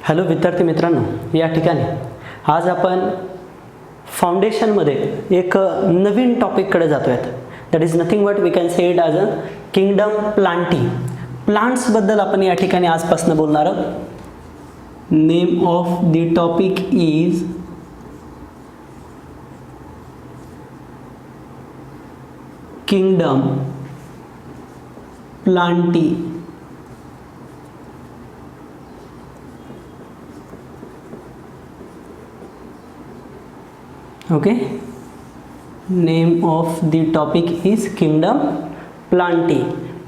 Hello विद्यार्थी मित्रांनो, या ठिकाणी आज आपण फाउंडेशनमध्ये एक नवीन टॉपिककडे जातो आहेत. That is nothing but we can say it as a kingdom plantae. प्लांट्सबद्दल आपण या ठिकाणी आजपासून बोलणार आहोत. Name of the topic is kingdom plantae. Okay, name of the topic is kingdom plantae.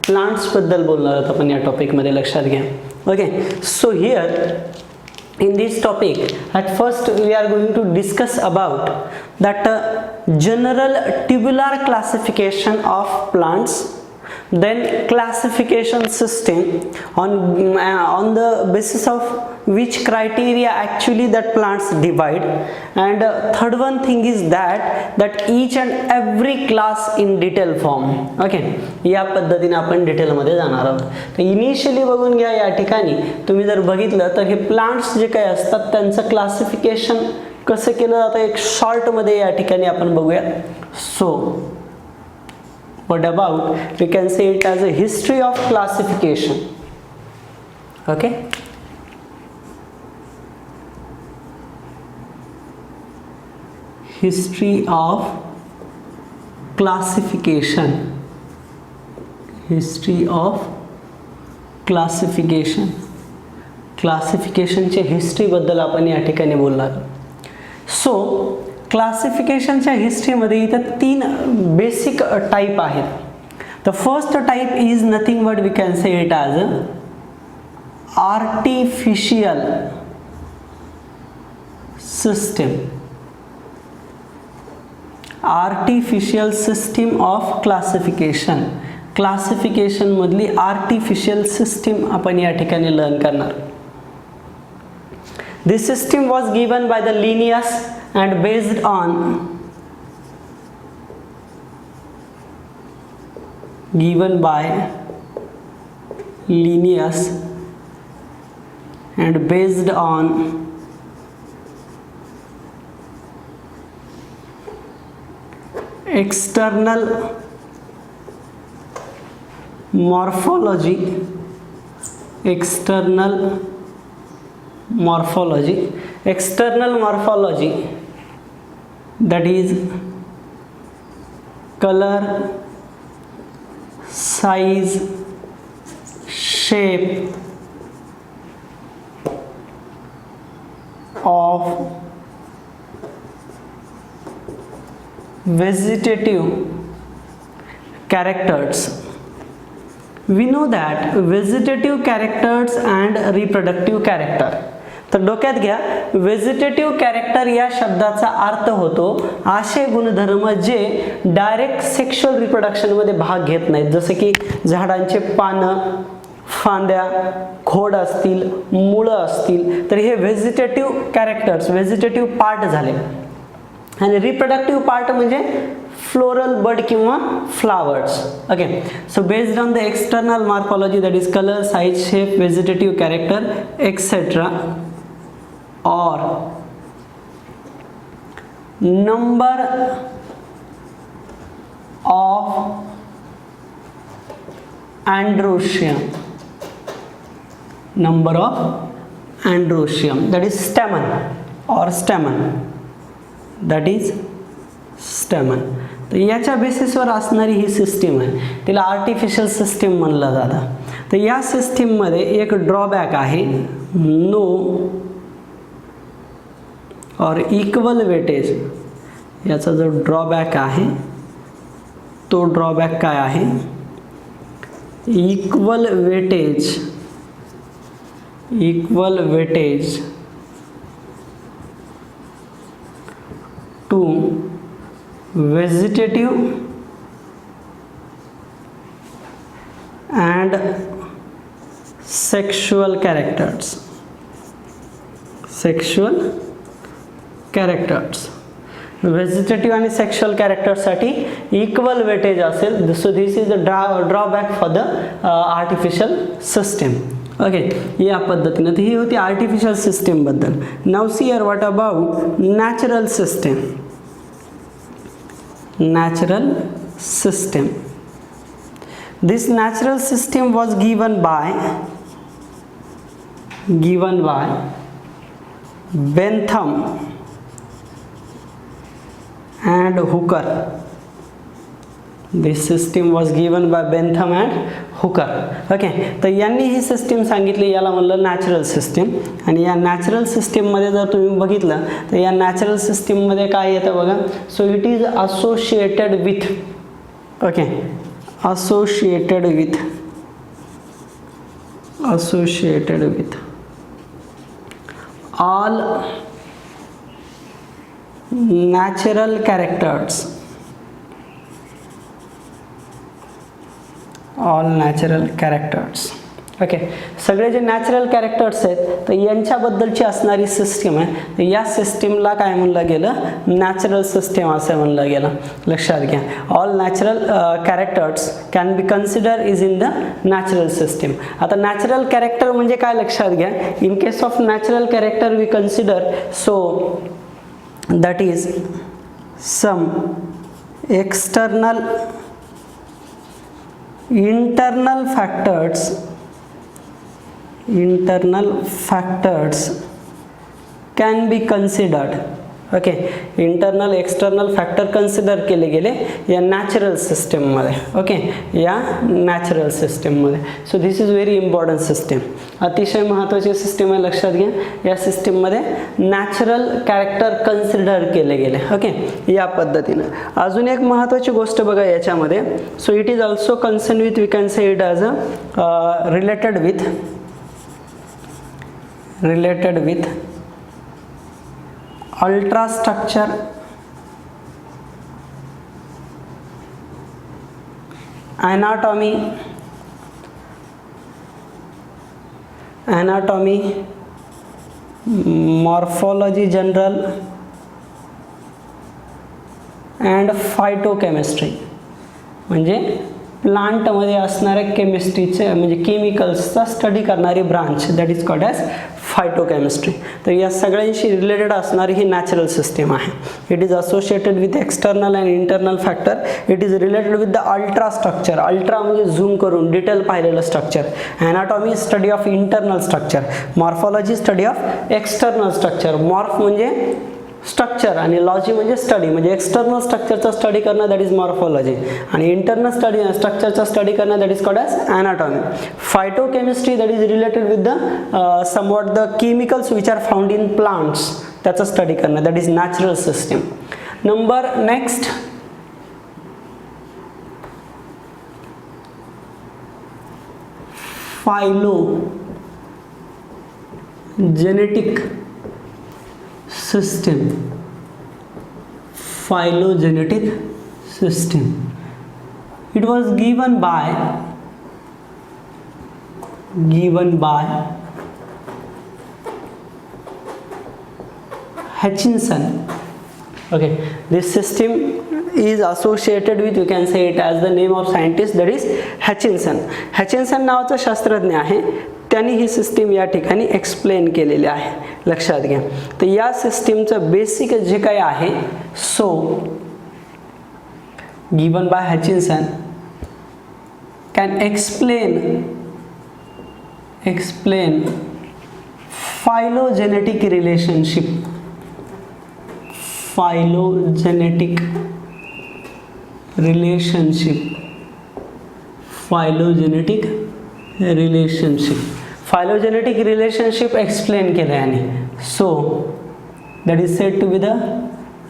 Plants बद्दल बोलणार आहोत आपण या टॉपिकमध्ये, लक्षात घ्या. Okay, so here in this topic at first we are going to discuss about that general tubular classification of plants, then classification system on the basis of which criteria actually that plants divide, and third one thing is that each and every class in detail form. Okay, या पद्धतीने आपण detail मध्ये जाणार आहोत. तर initially बघून घ्या, या ठिकाणी तुम्ही जर बघितलं तर हे प्लांट्स जे काही असतात त्यांचं क्लासिफिकेशन कसं केलं जातं एक शॉर्ट मध्ये या ठिकाणी आपण बघूया. So what about we can say it as a history of classification. Okay, history of classification. History of classification. क्लासिफिकेशनचे हिस्ट्री बद्दल आपण या ठिकाणी बोलणार. सो क्लासिफिकेशनच्या हिस्ट्रीमध्ये इथं तीन बेसिक टाइप आहेत. The first type is nothing but we can say it as artificial system. Artificial system of classification. Classification मधली आर्टिफिशियल सिस्टम आपण या ठिकाणी लर्न करणार. This system was given by the Linnaeus and based on Linnaeus and based on external morphology. External morphology, that is color, size, shape of vegetative characters. We know that vegetative characters and reproductive character. तर डोक्यात घ्या, vegetative character या शब्दाचा अर्थ होतो असे गुणधर्म जे डायरेक्ट सेक्शुअल रिप्रोडक्शन मध्ये भाग घेत नाहीत. जसे की झाडांचे पानं, फांद्या, खोड असतील, मुळं असतील, तर हे व्हेजिटेटिव्ह कॅरेक्टर्स, व्हेजिटेटिव्ह पार्ट झाले. आणि रिप्रोडक्टिव्ह पार्ट म्हणजे फ्लोरल बड किंवा flowers. Okay, so based on the external morphology, that is colour, size, shape, vegetative character etcetera, or number of androecium, that is stamen or stamen, that is stamen. तर याच्या बेसिसवर असणारी ही system आहे, तिला artificial system म्हणलं जातं. तर या सिस्टीममध्ये एक ड्रॉबॅक आहे, नो और इक्वल वेटेज. याचा जो ड्रॉबॅक आहे तो ड्रॉबॅक काय आहे? Equal weightage to vegetative and sexual characters. Vegetative आणि सेक्शुअल कॅरेक्टरसाठी इक्वल वेटेज असेल. So this is the drawback for the artificial system. Okay, या पद्धतीनं. तर ही होती आर्टिफिशियल सिस्टीमबद्दल. Now see here what about natural system. Natural system. This natural system was given by Bentham and Hooker. This system was given by Bentham and Hooker. Okay, तर यांनी ही system सांगितली, याला म्हणलं नॅचरल सिस्टीम. आणि या natural सिस्टीममध्ये जर तुम्ही बघितलं तर या नॅचरल सिस्टीममध्ये काय येतं बघा. So it is associated with, okay, associated with all natural characters. Okay, सगळे जे नॅचरल कॅरेक्टर्स आहेत तर यांच्याबद्दलची असणारी सिस्टीम आहे. तर या सिस्टीमला काय म्हणलं गेलं, नॅचरल सिस्टीम असं म्हणलं गेलं. लक्षात घ्या, all natural characters can be consider is in the natural system. आता नॅचरल कॅरेक्टर म्हणजे काय लक्षात घ्या. In case of natural character we consider, so that is some external internal factors can be considered. Okay, internal external factor consider केले गेले या natural सिस्टीममध्ये. Okay, या नॅचरल सिस्टीममध्ये. So this is very important system, अतिशय महत्त्वाची system आहे. लक्षात घ्या, या सिस्टीममध्ये नॅचरल कॅरेक्टर कन्सिडर केले गेले. ओके, या पद्धतीनं. अजून एक महत्त्वाची गोष्ट बघा याच्यामध्ये. So it is also concern with, we can say it as a related with ultrastructure, anatomy, morphology general and phytochemistry. म्हणजे प्लांटमध्ये असणाऱ्या केमिस्ट्रीचे म्हणजे केमिकल्सचा स्टडी करणारी branch, that is called as phytochemistry. तर या सगळ्यांशी रिलेटेड असणारी ही नॅचरल सिस्टीम आहे. It is associated with external and internal factor. It is related with the ultra structure. Ultra म्हणजे झूम करून डिटेल पाहिलेलं structure. Anatomy study of internal structure. Morphology study of external structure. Morph म्हणजे structure आणि logy म्हणजे study, म्हणजे external स्ट्रक्चरचा study करणं, that is morphology. आणि इंटरनल स्ट्रक्चरचा स्टडी करणं, that is called as anatomy. Phytochemistry, that is related with the somewhat the chemicals which are found in plants, त्याचा स्टडी करणं, that is natural system. Number next, phylogenetic system. Phylogenetic system. It was given by Hutchinson. Okay, this system is associated with, you can say it as the name of scientist, that is Hutchinson. Hutchinson नावाचा शास्त्रज्ञ आहे. त्यांनी ही system या ठिकाणी explain केलेली आहे. लक्षात घ्या. तर या सिस्टीमचं बेसिक जे काही आहे, so given by Hutchinson can explain phylogenetic relationship. Phylogenetic relationship explain केलं याने. So that is said to be the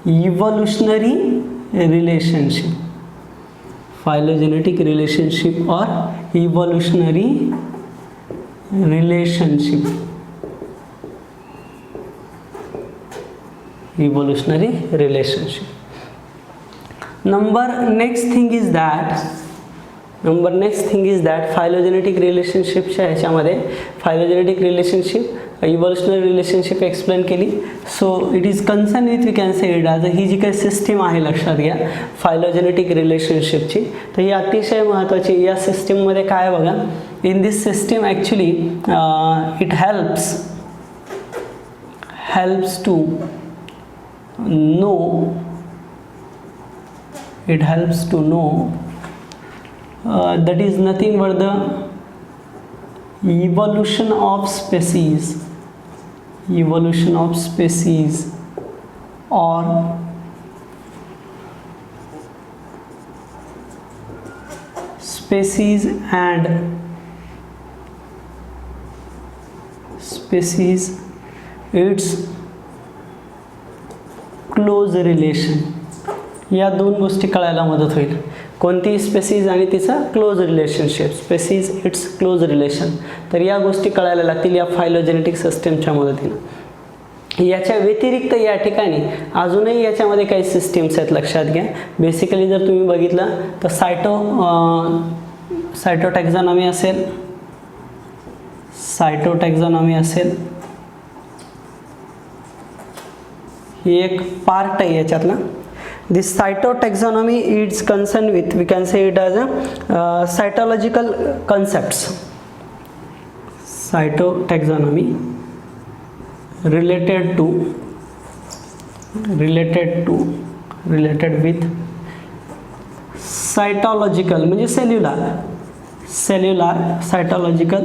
evolutionary relationship. Phylogenetic relationship or evolutionary relationship. Next thing is that phylogenetic relationshipच्या ह्याच्यामध्ये phylogenetic relationship evolutionary relationship explain केली. So it is concern with we can say it as ही जी काही system आहे लक्षात घ्या phylogenetic रिलेशनशिप्सची, तर ही अतिशय महत्त्वाची. या सिस्टीममध्ये काय बघा, in this system actually it helps to know that is nothing but the evolution of species or species its close relation. या दोन गोष्टी कळायला मदत होईल. कोणती स्पेसीज आणि तिचा close relationship, species it's close relation. तर या गोष्टी कळायला लागतील या फायलोजेनेटिक सिस्टीमच्या मदतीने. याच्या व्यतिरिक्त या ठिकाणी अजूनही याच्यामध्ये काही सिस्टीम्स आहेत लक्षात घ्या. बेसिकली जर तुम्ही बघितलं तर सायटोटॅक्झॉनॉमी असेल, ही एक पार्ट आहे याच्यातला. This cytotaxonomy is concern with we can say it as a cytological concepts. Cytotaxonomy related with cytological म्हणजे सेल्युलर cytological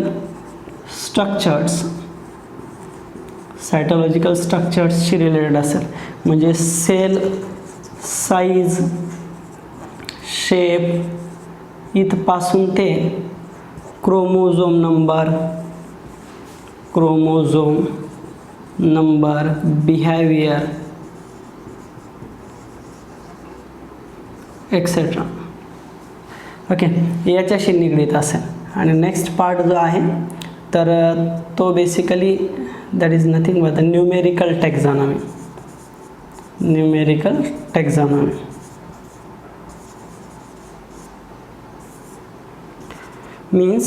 स्ट्रक्चर्सशी रिलेटेड असेल. म्हणजे सेल साईज, शेप इथपासून ते chromosome number, behaviour etcetera. Okay, याच्याशी निगडीत असेल. आणि नेक्स्ट पार्ट जो आहे तर तो basically that is nothing but the numerical taxonomy. means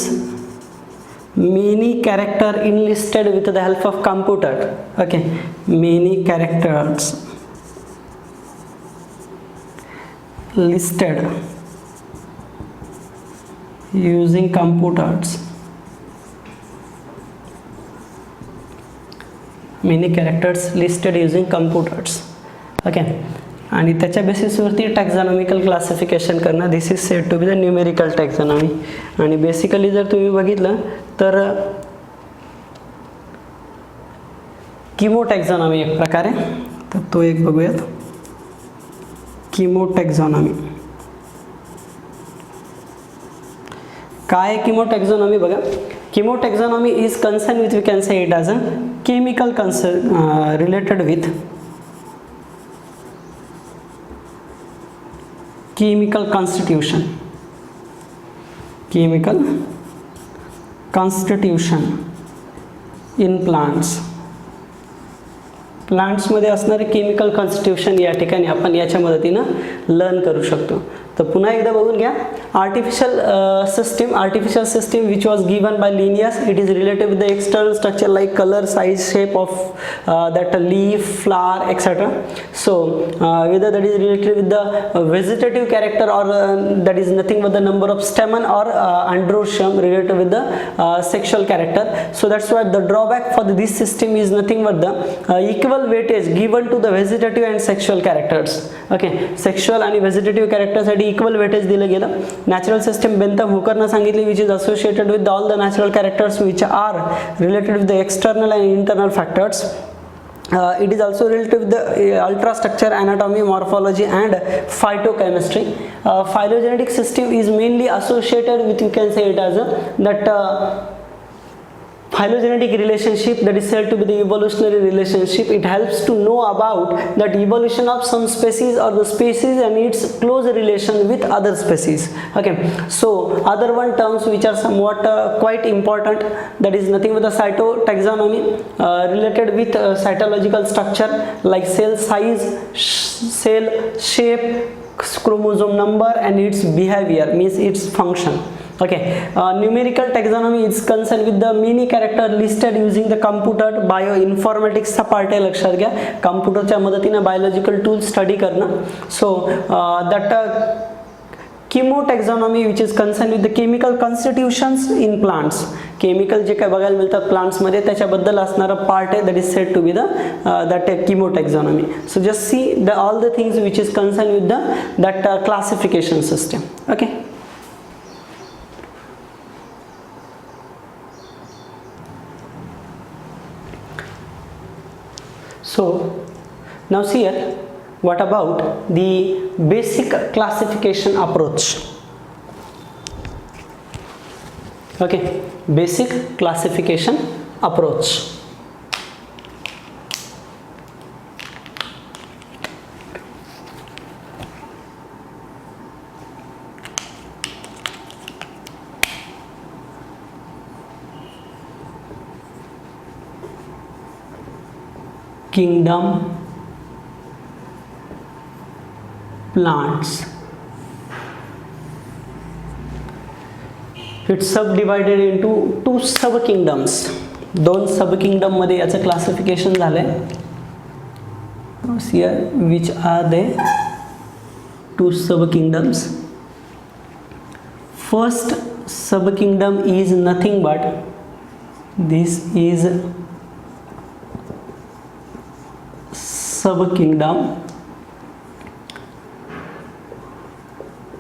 many character enlisted with the help of computer. Okay, many characters listed using computers. Okay, आणि त्याच्या बेसिसवरती टॅक्झॉनॉमिकल क्लासिफिकेशन करणं. This is said to be the numerical taxonomy. आणि basically जर तुम्ही बघितलं तर किमोटॅक्झॉनॉमी एक प्रकारे, तर तो एक बघूयात. किमोटॅक्झॉनॉमी काय? किमोटॅक्झॉनॉमी बघा, chemotaxonomy is concern with we can say it as a chemical related with chemical constitution in प्लांट्समध्ये असणारे केमिकल कॉन्स्टिट्यूशन या ठिकाणी आपण याच्या मदतीनं लर्न करू शकतो. तर पुन्हा एकदा बघून घ्या. artificial system which was given by Linnaeus, it is related with the external structure like color, size, shape of that leaf, flower, etc. So whether that is related with the vegetative character or that is nothing but the number of stamen or androecium related with the sexual character. So that's why the drawback for this system is nothing but the equal weightage given to the vegetative and sexual characters. Okay, sexual आणि vegetative characters साठी equal weightage दिलं गेलं. Natural system Bentham हुकरनं सांगितली which is associated with all the natural characters which are related with the external and internal factors. It is also related with the ultrastructure, anatomy, morphology and phytochemistry. Phylogenetic system is mainly associated with, you can say it as that phylogenetic relationship, that is said to be the evolutionary relationship. It helps to know about that evolution of some species or the species and its close relation with other species. Okay, so other one terms which are somewhat quite important, that is nothing but the cytotaxonomy related with cytological structure like cell size, cell shape, chromosome number and its behavior, means its function. Okay, numerical taxonomy is concerned with the many character listed using the computer bioinformatics चा part आहे, लक्षात घ्या. कम्प्युटरच्या मदतीने biological tool study करणं. So that chemotaxonomy which is concerned with the chemical constitutions in plants. Chemical जे काय बघायला मिळतात प्लांट्स मध्ये त्याच्याबद्दल असणारा पार्ट आहे, that is said to be the that chemotaxonomy. So just see the all the things which is concerned with the that classification system. Okay. So now see here, what about the basic classification approach? Okay, basic classification approach. Kingdom, plants. It's subdivided into two sub kingdoms. दोन सब kingdom मध्ये याचं classification झालंय. Here which are the two sub kingdoms. First sub kingdom is nothing but this is sub kingdom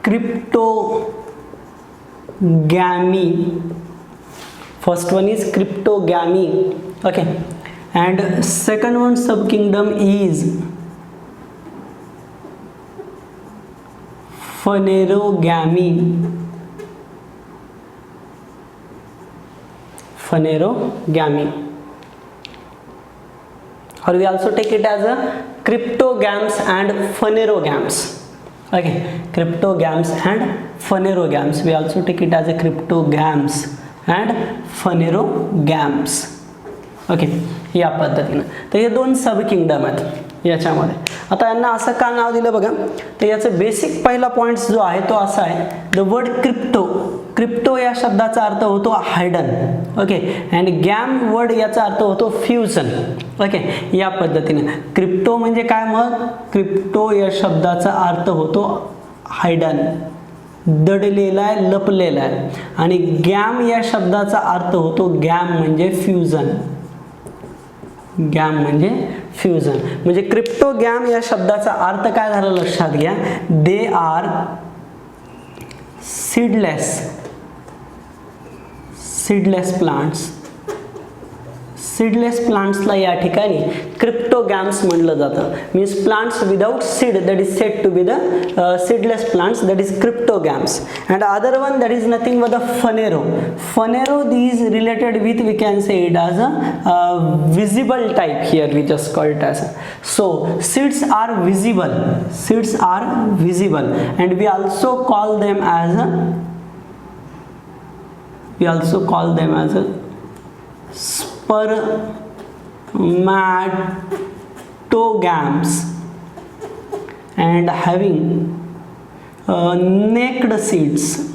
cryptogamy. First one is cryptogamy. Okay, and second one sub kingdom is phanerogamy. Phanerogamy, or we also take it as a cryptogams and phanerogams. Okay, cryptogams and phanerogams, we also take it as a cryptogams and phanerogams. Okay, या पद्धतीने. तर हे दोन सब kingdom आहेत याच्यामध्ये. आता यांना असं का नाव दिलं बघा, तर याचं बेसिक पहिला पॉइंट जो आहे तो असा आहे, द वर्ड क्रिप्टो. क्रिप्टो या शब्दाचा अर्थ होतो हायडन. ओके, अँड गॅम वर्ड याचा अर्थ होतो फ्युजन. ओके, या पद्धतीने क्रिप्टो म्हणजे काय, मग क्रिप्टो या शब्दाचा अर्थ होतो हायडन, दडलेला आहे, लपलेला आहे. आणि गॅम या शब्दाचा अर्थ होतो गॅम म्हणजे फ्युजन. गॅम म्हणजे फ्युजन. म्हणजे क्रिप्टोगॅम या शब्दाचा अर्थ काय झाला लक्षात घ्या, they are seedless plants. Seedless प्लांट्सला या ठिकाणी क्रिप्टोगॅम्स म्हटलं जातं. Means plants without seed, that is said to be the seedless plants, that is cryptogams. And other one, that is nothing but the phanero. Phanero is related with, we can say it as a visible type. Here we just call it as. So seeds are visible. Seeds are visible, and we also call them as a spermatogams, and having naked seeds,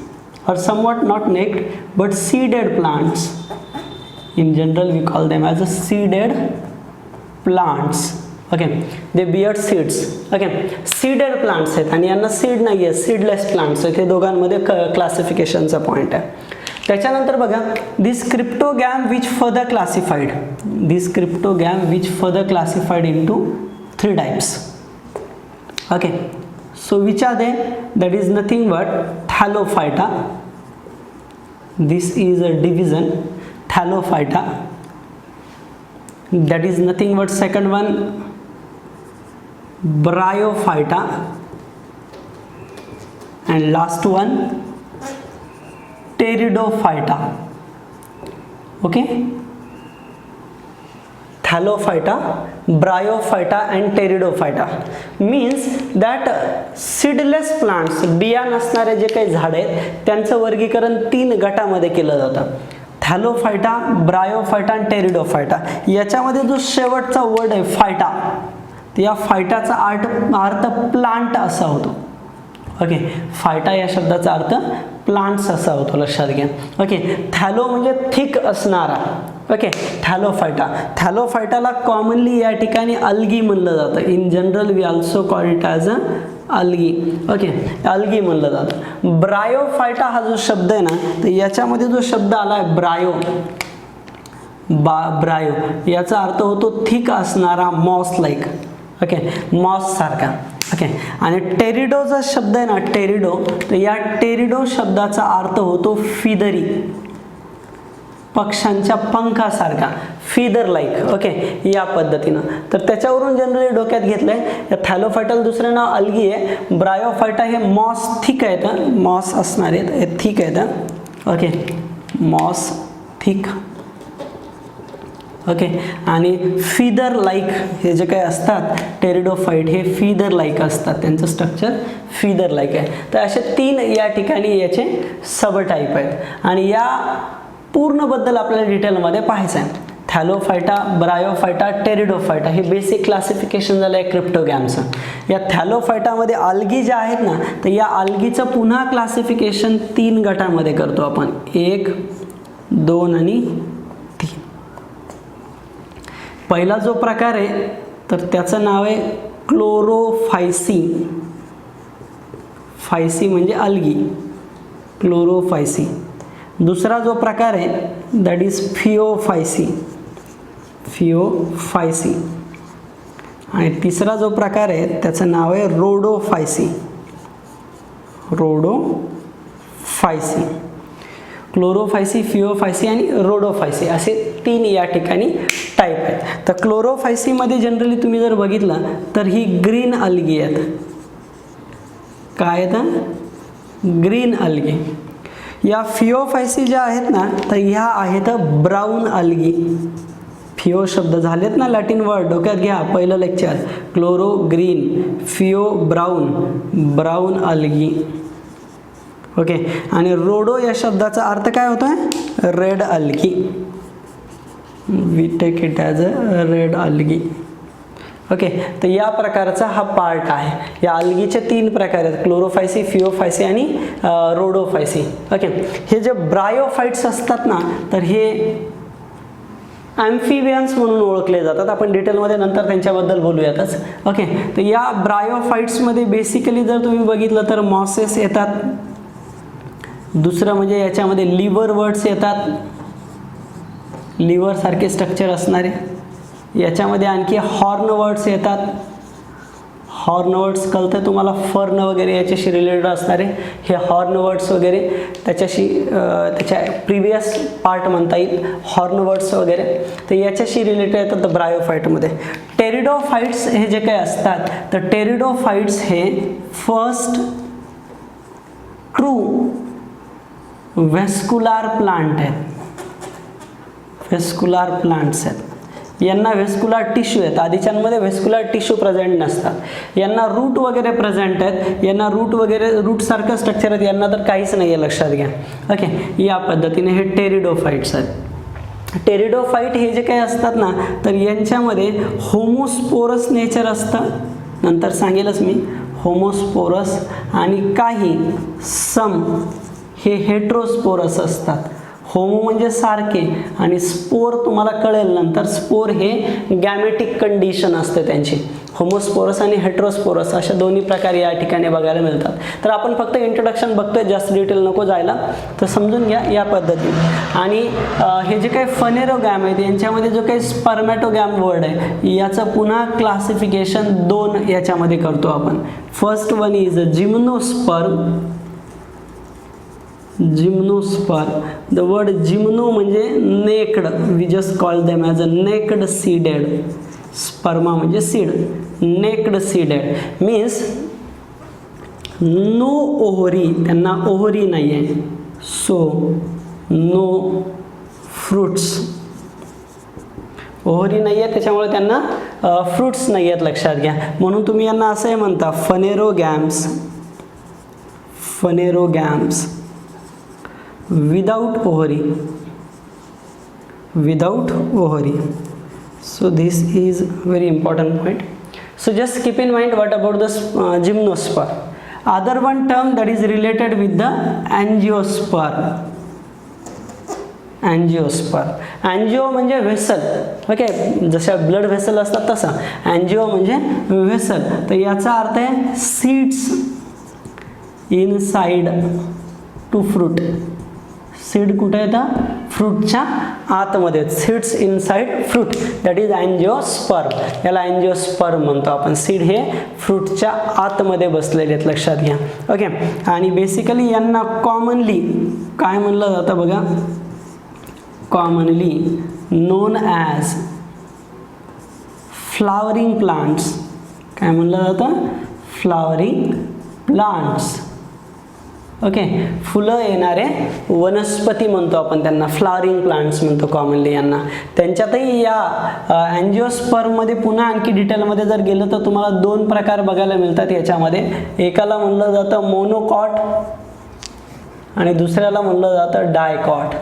or somewhat not naked but seeded plants. In general we call them as a seeded plants. Okay, they bear seeds. Okay, seeded plants आहेत आणि यांना seed नाही आहे, seedless plants आहेत. हे दोघांमध्ये क्लासिफिकेशनचा point आहे. त्याच्यानंतर बघा, this cryptogam which further classified into 3 types. Okay, so which are they, that is nothing but Thallophyta. This is a division, Thallophyta. That is nothing but second one, Bryophyta, and last one, Pteridophyta. Okay, Thallophyta, Bryophyta and Pteridophyta means that seedless plants, बिया नसणारे जे काही झाड आहेत त्यांचं वर्गीकरण 3 गटामध्ये केलं जातं. थॅलोफायटा, ब्रायोफायटा आणि टेरिडोफायटा. याच्यामध्ये जो शेवटचा वर्ड आहे फायटा, तर या फायटाचा अर्थ प्लांट असा होतो. ओके, फायटा या शब्दाचा अर्थ प्लांट्स असा होतो, लक्षात घ्या. ओके, थॅलो म्हणजे थिक असणारा. Okay, Thallophyta. थॅलोफायटाला कॉमनली या ठिकाणी अल्गी म्हणलं जातं. In general we also call it as a algae. Okay, algae म्हणलं जातं. ब्रायोफायटा हा जो शब्द आहे ना, तर याच्यामध्ये जो शब्द आला आहे ब्रायो, ब्रायो याचा अर्थ होतो थिक असणारा, मॉस लाईक. ओके, मॉस सारखा. ओके, आणि टेरिडो जो शब्द आहे ना, टेरिडो, तर या टेरिडो शब्दाचा अर्थ होतो फिदरी, पक्ष्यांच्या पंखासारखा, फिदर लाईक. ओके, या पद्धतीनं. तर त्याच्यावरून जनरली डोक्यात घेतलंय. या थॅलोफायटाला दुसरं नाव अल्गी आहे. ब्रायोफायटा हे मॉस थिक आहेत, मॉस असणार आहेत, हे थिक आहेत. Okay, moss thick. ओके, आणि फिदर लाईक हे जे काही असतात टेरिडोफाइट, हे फिदर लाईक असतात, त्यांचं स्ट्रक्चर फिदर लाईक आहे. तर असे 3 या ठिकाणी याचे सब टाईप आहेत. आणि या पूर्णबद्दल आपल्याला डिटेलमध्ये पाहायचं आहे. थॅलोफायटा, ब्रायोफायटा, टेरिडोफायटा हे बेसिक क्लासिफिकेशन झालं आहे क्रिप्टोगॅमचं. या थॅलोफायटामध्ये आल्गी ज्या आहेत ना, तर या आल्गीचं पुन्हा क्लासिफिकेशन 3 गटामध्ये करतो आपण, 1, 2 आणि 3. पहिला जो प्रकार आहे तर त्याचं नाव आहे क्लोरोफायसी. फायसी म्हणजे अल्गी, क्लोरोफायसी. दुसरा जो प्रकार आहे दॅट इज फिओफायसी, फिओफायसी. आणि तिसरा जो प्रकार आहे त्याचं नाव आहे रोडोफायसी, रोडोफायसी. क्लोरोफायसी, फिओफायसी आणि रोडोफायसी असे 3 या ठिकाणी टाईप आहेत. तर क्लोरोफायसीमध्ये जनरली तुम्ही जर बघितलं तर ही ग्रीन अल्गी आहेत. काय आहेत? Green algae. या फिओफायसी ज्या आहेत ना, तर ह्या आहेत ब्राऊन अल्गी. फिओ शब्द झालेत ना लॅटिन वर्ड, डोक्यात घ्या. पहिलं lecture, chloro green, phaeo brown, brown algae. Okay, आणि रोडो या शब्दाचा अर्थ काय होतोय? Red algae. We take it as a red algae. Okay, तर या प्रकारचा हा पार्ट आहे. या अल्गीचे 3 प्रकार आहेत, क्लोरोफायसी, फिओफायसी आणि रोडोफायसी. ओके, हे जे ब्रायोफाइट्स असतात ना, तर हे ॲम्फिबियन्स म्हणून ओळखले जातात. आपण डिटेलमध्ये नंतर त्यांच्याबद्दल बोलूयातच. ओके, तर या ब्रायोफाइट्समध्ये बेसिकली जर तुम्ही बघितलं तर मॉसेस येतात. दुसरं म्हणजे याच्यामध्ये लिव्हर वर्ड्स येतात, लिव्हर सारखे स्ट्रक्चर असणारे. याच्यामध्ये आणखी हॉर्न वर्ड्स येतात. हॉर्न वर्ड्स कळतं तुम्हाला, फर्न वगैरे याच्याशी रिलेटेड असणारे हे हॉर्न वर्ड्स वगैरे, त्याच्याशी त्याच्या प्रिव्हियस पार्ट म्हणता येईल हॉर्न वर्ड्स वगैरे, तर याच्याशी रिलेटेड येतात ब्रायोफाइटमध्ये. टेरिडोफाइट्स हे जे काही असतात, तर टेरिडोफाइट्स हे फर्स्ट ट्रू व्हेस्कुलार प्लांट आहेत. व्हेस्कुलार प्लांट्स आहेत. यांना व्हेस्कुलार टिश्यू आहेत. आधीच्यांमध्ये व्हेस्कुलार टिश्यू प्रेझेंट नसतात. यांना रूट वगैरे प्रेझेंट आहेत. यांना रूट वगैरे, रूटसारखं स्ट्रक्चर आहेत. यांना तर काहीच नाही आहे, लक्षात घ्या. ओके, या पद्धतीने हे टेरिडोफाइट्स आहेत. टेरिडोफाइट हे जे काही असतात ना, तर यांच्यामध्ये होमोस्पोरस नेचर असतं, नंतर सांगेलच मी. होमोस्पोरस आणि काही सम हे हेट्रोस्पोरस असतात. होमो म्हणजे सारखे आणि स्पोर तुम्हाला कळेल नंतर. स्पोर हे गॅमेटिक कंडिशन असते त्यांची. होमोस्पोरस आणि हेट्रोस्पोरस अशा दोन्ही प्रकार या ठिकाणी बघायला मिळतात. तर आपण फक्त इंट्रोडक्शन बघतोय, जास्त डिटेल नको जायला, तर समजून घ्या या पद्धतीने. आणि हे जे काही फनेरोगॅम आहेत यांच्यामध्ये जो काही स्पर्मॅटोगॅम वर्ड आहे याचं पुन्हा क्लासिफिकेशन 2 याच्यामध्ये करतो आपण. First one is gymnosperm. Gymnosperm. The word gymno म्हणजे naked, we just call them as a naked seeded. Sperma म्हणजे seed, naked seeded means no ovary, त्यांना ओहरी नाही आहे. सो नो फ्रुट्स, ओहरी नाही आहे त्याच्यामुळे त्यांना फ्रुट्स नाही आहेत, लक्षात घ्या. म्हणून तुम्ही यांना असंही म्हणता फनेरोगॅम्स. फनेरोगॅम्स without ovary, without ovary. So this is very important point. So just keep in mind what about the gymnosperm. Other one term that is related with the angiosperm. Angiosperm, अँजिओ म्हणजे व्हेसल, ओके, जशा blood vessel असतात तसा अँजिओ म्हणजे vessel. तर याचा अर्थ आहे seeds inside to fruit. Seed कुठे येतं? फ्रूटच्या आतमध्ये. Seeds inside fruit that is angiosperm. याला अँजिओस्पर्म म्हणतो आपण. सीड हे फ्रूटच्या आतमध्ये बसलेले आहेत, लक्षात घ्या. ओके, आणि बेसिकली यांना कॉमनली काय म्हणलं जातं बघा, commonly non as flowering plants. काय म्हणलं जातं? Flowering plants. ओके, फुलं येणारे वनस्पती म्हणतो आपण त्यांना, फ्लावरिंग प्लांट्स म्हणतो कॉमनली यांना. त्यांच्यातही या अँजिओस्पर्ममध्ये पुन्हा आणखी डिटेलमध्ये जर गेलं तर तुम्हाला दोन प्रकार बघायला मिळतात याच्यामध्ये. एकाला म्हणलं जातं मोनोकॉट आणि दुसऱ्याला म्हणलं जातं डायकॉट.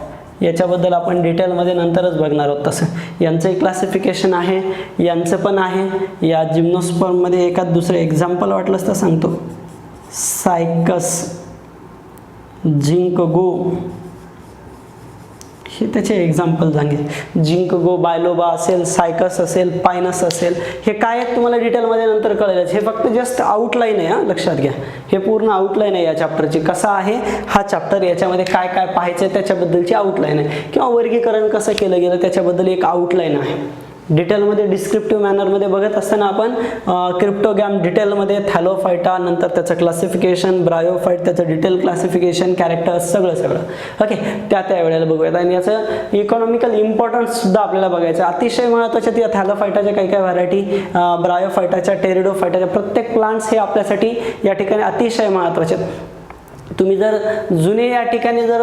याच्याबद्दल आपण डिटेलमध्ये नंतरच बघणार आहोत. तसं यांचं एक क्लासिफिकेशन आहे, यांचं पण आहे. या जिम्नोस्पर्ममध्ये एखाद दुसरं एक्झाम्पल वाटलंच तर सांगतो. सायकस, जिंकगो, हे त्याचे एक्झाम्पल सांगेल. जिंकगो बायलोबा असेल, सायकस असेल, पायनस असेल, हे काय आहेत तुम्हाला डिटेलमध्ये नंतर कळेलच. हे फक्त जस्ट आउटलाईन आहे, लक्षात घ्या. हे पूर्ण आउटलाईन आहे या चॅप्टरची. कसा आहे हा चॅप्टर, याच्यामध्ये काय काय पाहायचं आहे त्याच्याबद्दलची आउटलाईन आहे, किंवा वर्गीकरण कसं केलं गेलं त्याच्याबद्दल एक आउटलाईन आहे. डिटेलमध्ये डिस्क्रिप्टिव्ह मॅनरमध्ये बघत असताना आपण क्रिप्टोगॅम डिटेलमध्ये, थॅलोफायटा, नंतर त्याचं क्लासिफिकेशन, ब्रायोफाईट त्याचं डिटेल क्लासिफिकेशन, कॅरेक्टर्स सगळं. ओके, त्या वेळेला बघूयात. आणि याचं इकॉनॉमिकल इम्पॉर्टन्स सुद्धा आपल्याला बघायचं. अतिशय महत्त्वाच्या त्या थॅलोफायटाच्या काही व्हरायटी, ब्रायोफायटाच्या, टेरिडोफायटाच्या, प्रत्येक प्लांट्स हे आपल्यासाठी या ठिकाणी अतिशय महत्त्वाचे. तुम्ही जर जुने या ठिकाणी जर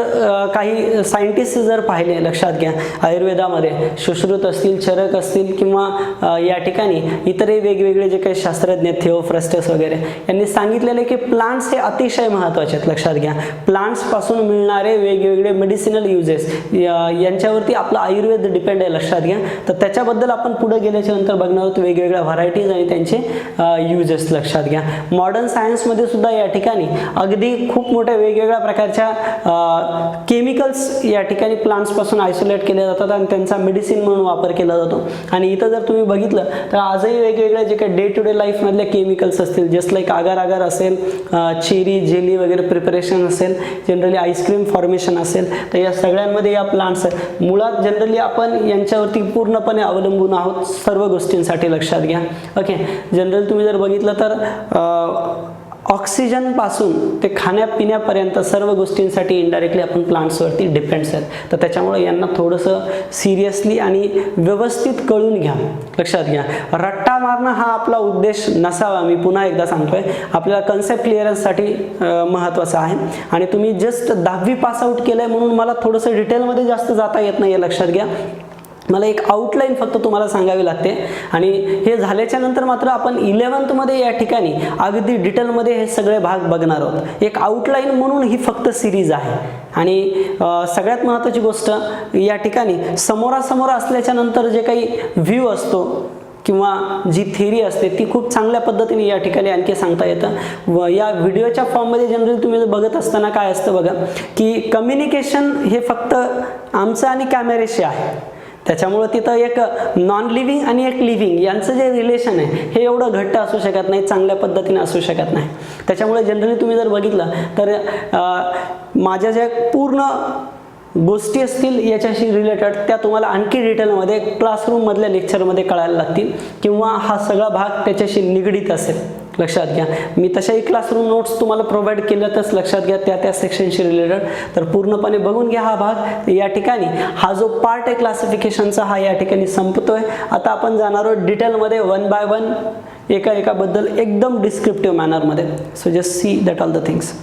काही सायंटिस्ट जर पाहिले, लक्षात घ्या, आयुर्वेदामध्ये सुश्रुत असतील, चरक असतील, किंवा या ठिकाणी इतरही वेगवेगळे जे काही शास्त्रज्ञ, थिओफ्रस्टस वगैरे, यांनी सांगितलेले की प्लांट्स हे अतिशय महत्त्वाचे आहेत. लक्षात घ्या, प्लांट्सपासून मिळणारे वेगवेगळे मेडिसिनल युजेस यांच्यावरती आपलं आयुर्वेद डिपेंड आहे, लक्षात घ्या. तर त्याच्याबद्दल आपण पुढे गेल्याच्या नंतर बघणार आहोत वेगवेगळ्या व्हरायटीज आणि त्यांचे युजेस, लक्षात घ्या. मॉडर्न सायन्समध्ये सुद्धा या ठिकाणी अगदी खूप मोठ्या वेगवेगळ्या प्रकारच्या केमिकल्स या ठिकाणी प्लांट्सपासून आयसोलेट केले जातात आणि त्यांचा मेडिसिन म्हणून वापर केला जातो. आणि इथं जर तुम्ही बघितलं तर आजही वेगवेगळे जे काही डे टू डे लाईफमधले केमिकल्स असतील, जस्ट लाईक आगार आगार असेल, चेरी जेली वगैरे प्रिपरेशन असेल, जनरली आईस्क्रीम फॉर्मेशन असेल, तर या सगळ्यांमध्ये या प्लांट्स मुळात जनरली आपण यांच्यावरती पूर्णपणे अवलंबून आहोत सर्व गोष्टींसाठी, लक्षात घ्या. ओके, जनरली तुम्ही जर बघितलं तर ऑक्सिजनपासून ते खाण्यापिण्यापर्यंत सर्व गोष्टींसाठी इनडायरेक्टली आपण प्लांट्सवरती डिपेंड्स आहेत. तर त्याच्यामुळे यांना थोडंसं सिरियसली आणि व्यवस्थित कळून घ्या, लक्षात घ्या. रट्टा मारणं हा आपला उद्देश नसावा. मी पुन्हा एकदा सांगतोय, आपल्याला कन्सेप्ट क्लिअरन्ससाठी महत्त्वाचं आहे. आणि तुम्ही जस्ट 10वी पास आउट केलंय म्हणून मला थोडंसं डिटेलमध्ये जास्त जाता येत नाही, लक्षात घ्या. मला एक आउटलाईन फक्त तुम्हाला सांगावी लागते. आणि हे झाल्याच्या नंतर मात्र आपण 11th या ठिकाणी अगदी डिटेलमध्ये हे सगळे भाग बघणार आहोत. एक आउटलाईन म्हणून ही फक्त सिरीज आहे. आणि सगळ्यात महत्त्वाची गोष्ट या ठिकाणी समोरासमोर असल्याच्या नंतर जे काही व्ह्यू असतो किंवा जी थेरी असते ती खूप चांगल्या पद्धतीने या ठिकाणी आणखी सांगता येतं. व या व्हिडिओच्या फॉर्ममध्ये जनरली तुम्ही बघत असताना काय असतं बघा, की कम्युनिकेशन हे फक्त आमचं आणि कॅमेरेशी आहे. त्याच्यामुळे तिथं एक नॉन लिव्हिंग आणि एक लिव्हिंग यांचं जे रिलेशन आहे हे एवढं घट्ट असू शकत नाही, चांगल्या पद्धतीने असू शकत नाही. त्याच्यामुळे जनरली तुम्ही जर बघितलं तर माझ्या ज्या पूर्ण गोष्टी असतील याच्याशी रिलेटेड त्या तुम्हाला आणखी डिटेलमध्ये क्लासरूममधल्या लेक्चरमध्ये कळायला लागतील, किंवा हा सगळा भाग त्याच्याशी निगडीत असेल, लक्षात घ्या. मी तशाही क्लासरूम नोट्स तुम्हाला प्रोव्हाइड केल्यातच, लक्षात घ्या, त्या सेक्शनशी रिलेटेड. तर पूर्णपणे बघून घ्या हा भाग. या ठिकाणी हा जो पार्ट आहे क्लासिफिकेशनचा हा या ठिकाणी संपतोय. आता आपण जाणार आहोत डिटेलमध्ये 1 by 1 एकाबद्दल एकदम डिस्क्रिप्टिव्ह मॅनरमध्ये. So just see that all the things.